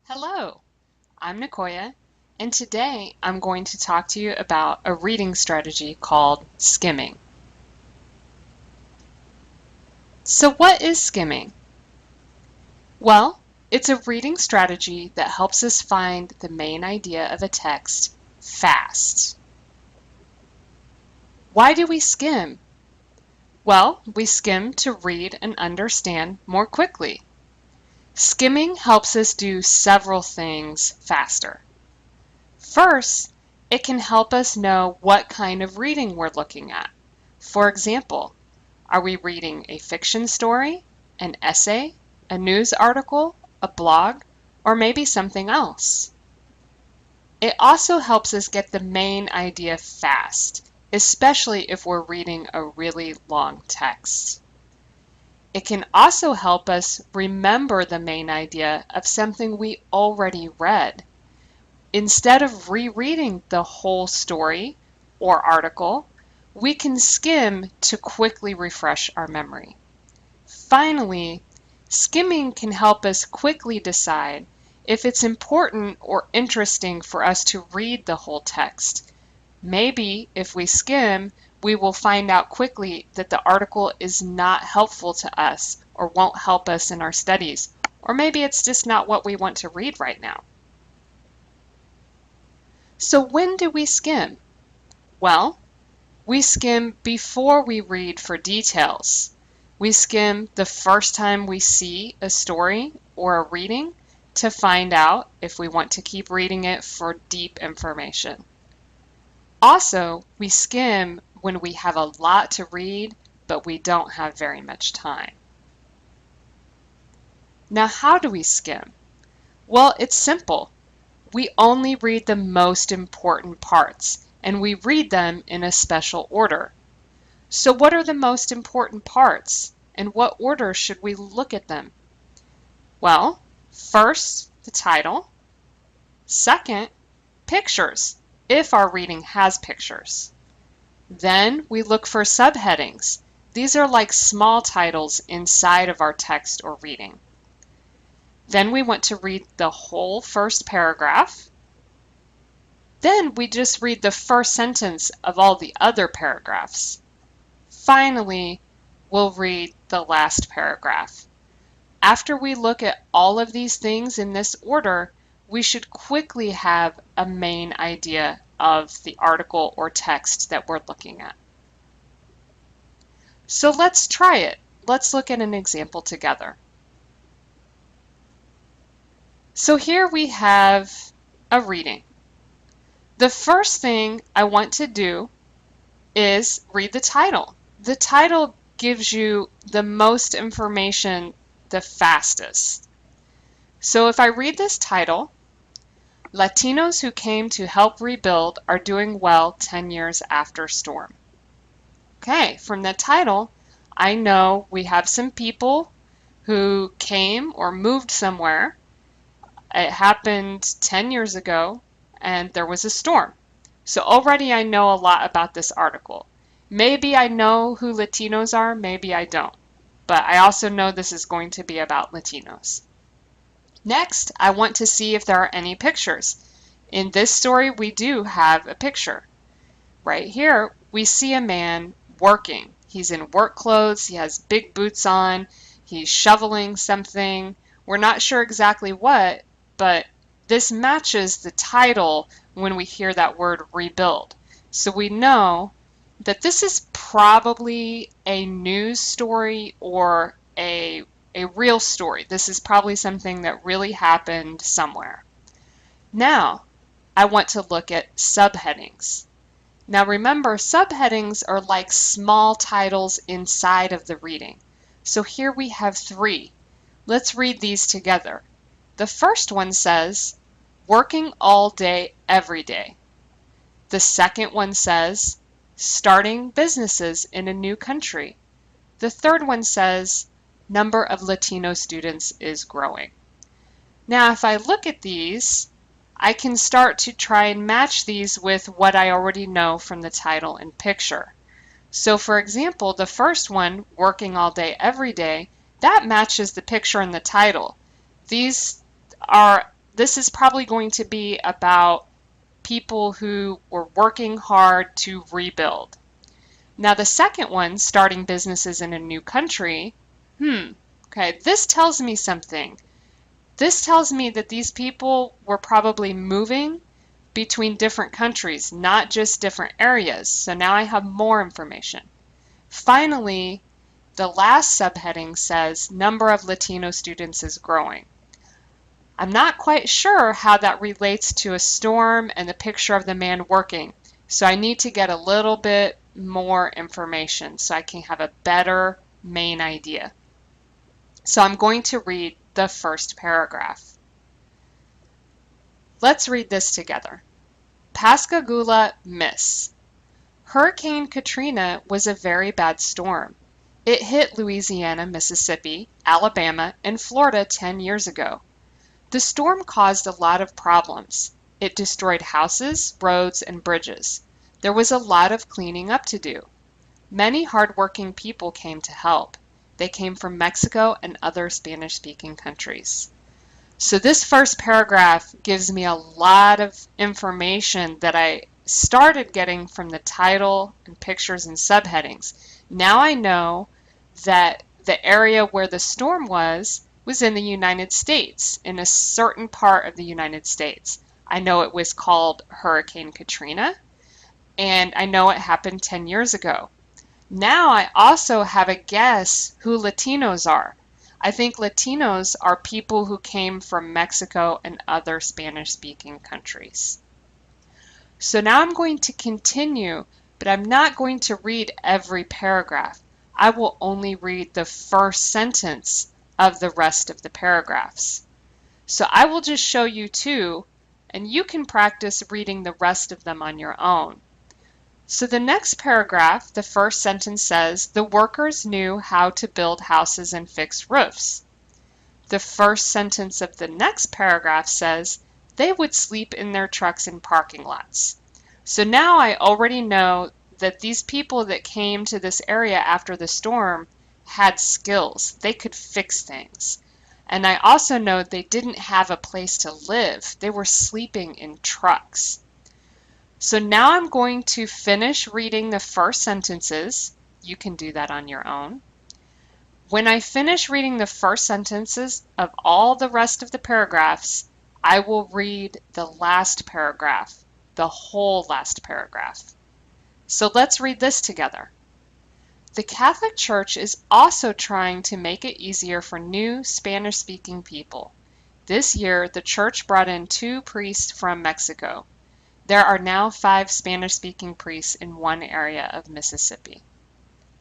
Hello, I'm Nicoya, and today I'm going to talk to you about a reading strategy called skimming. So what is skimming? Well, it's a reading strategy that helps us find the main idea of a text fast. Why do we skim? Well, we skim to read and understand more quickly. Skimming helps us do several things faster. First, it can help us know what kind of reading we're looking at. For example, are we reading a fiction story, an essay, a news article, a blog, or maybe something else? It also helps us get the main idea fast, especially if we're reading a really long text. It can also help us remember the main idea of something we already read. Instead of rereading the whole story or article, we can skim to quickly refresh our memory. Finally, skimming can help us quickly decide if it's important or interesting for us to read the whole text. Maybe if we skim, we will find out quickly that the article is not helpful to us or won't help us in our studies, or maybe it's just not what we want to read right now. So when do we skim? Well, we skim before we read for details. We skim the first time we see a story or a reading to find out if we want to keep reading it for deep information. Also, we skim when we have a lot to read, but we don't have very much time. Now, how do we skim? Well, it's simple. We only read the most important parts, and we read them in a special order. So what are the most important parts, and what order should we look at them? Well, first, the title. Second, pictures, if our reading has pictures. Then we look for subheadings. These are like small titles inside of our text or reading. Then we want to read the whole first paragraph. Then we just read the first sentence of all the other paragraphs. Finally, we'll read the last paragraph. After we look at all of these things in this order, we should quickly have a main idea of the article or text that we're looking at. So let's try it. Let's look at an example together. So here we have a reading. The first thing I want to do is read the title. The title gives you the most information the fastest. So if I read this title, Latinos who came to help rebuild are doing well 10 years after storm. Okay, from the title, I know we have some people who came or moved somewhere. It happened 10 years ago and there was a storm. So already I know a lot about this article. Maybe I know who Latinos are, maybe I don't. But I also know this is going to be about Latinos. Next, I want to see if there are any pictures. In this story, we do have a picture. Right here, we see a man working. He's in work clothes, he has big boots on, he's shoveling something. We're not sure exactly what, but this matches the title when we hear that word rebuild. So we know that this is probably a news story or a real story. This is probably something that really happened somewhere. Now, I want to look at subheadings. Now remember, subheadings are like small titles inside of the reading. So here we have 3. Let's read these together. The first one says, working all day, every day. The second one says, starting businesses in a new country. The third one says, number of Latino students is growing. Now, if I look at these, I can start to try and match these with what I already know from the title and picture. So for example, the first one, working all day, every day, that matches the picture and the title. These are this is probably going to be about people who were working hard to rebuild. Now, the second one, starting businesses in a new country, okay, this tells me something. This tells me that these people were probably moving between different countries, not just different areas. So now I have more information. Finally, the last subheading says number of Latino students is growing. I'm not quite sure how that relates to a storm and the picture of the man working, so I need to get a little bit more information so I can have a better main idea. So I'm going to read the first paragraph. Let's read this together. Pascagoula, Miss. Hurricane Katrina was a very bad storm. It hit Louisiana, Mississippi, Alabama, and Florida 10 years ago. The storm caused a lot of problems. It destroyed houses, roads, and bridges. There was a lot of cleaning up to do. Many hardworking people came to help. They came from Mexico and other Spanish-speaking countries. So this first paragraph gives me a lot of information that I started getting from the title and pictures and subheadings. Now I know that the area where the storm was in the United States, in a certain part of the United States. I know it was called Hurricane Katrina, and I know it happened 10 years ago. Now I also have a guess who Latinos are. I think Latinos are people who came from Mexico and other Spanish-speaking countries. So now I'm going to continue, but I'm not going to read every paragraph. I will only read the first sentence of the rest of the paragraphs. So I will just show you two, and you can practice reading the rest of them on your own. So the next paragraph, the first sentence says, the workers knew how to build houses and fix roofs. The first sentence of the next paragraph says, they would sleep in their trucks in parking lots. So now I already know that these people that came to this area after the storm had skills. They could fix things. And I also know they didn't have a place to live. They were sleeping in trucks. So now I'm going to finish reading the first sentences. You can do that on your own. When I finish reading the first sentences of all the rest of the paragraphs, I will read the last paragraph, the whole last paragraph. So let's read this together. The Catholic Church is also trying to make it easier for new Spanish-speaking people. This year, the church brought in 2 priests from Mexico. There are now 5 Spanish-speaking priests in one area of Mississippi.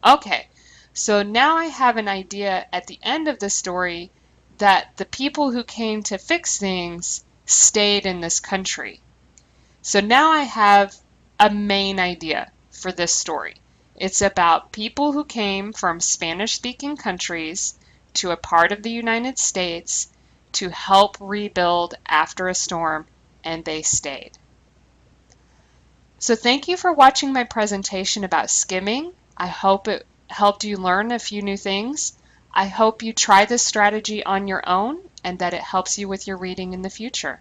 Okay, so now I have an idea at the end of the story that the people who came to fix things stayed in this country. So now I have a main idea for this story. It's about people who came from Spanish-speaking countries to a part of the United States to help rebuild after a storm, and they stayed. So thank you for watching my presentation about skimming. I hope it helped you learn a few new things. I hope you try this strategy on your own and that it helps you with your reading in the future.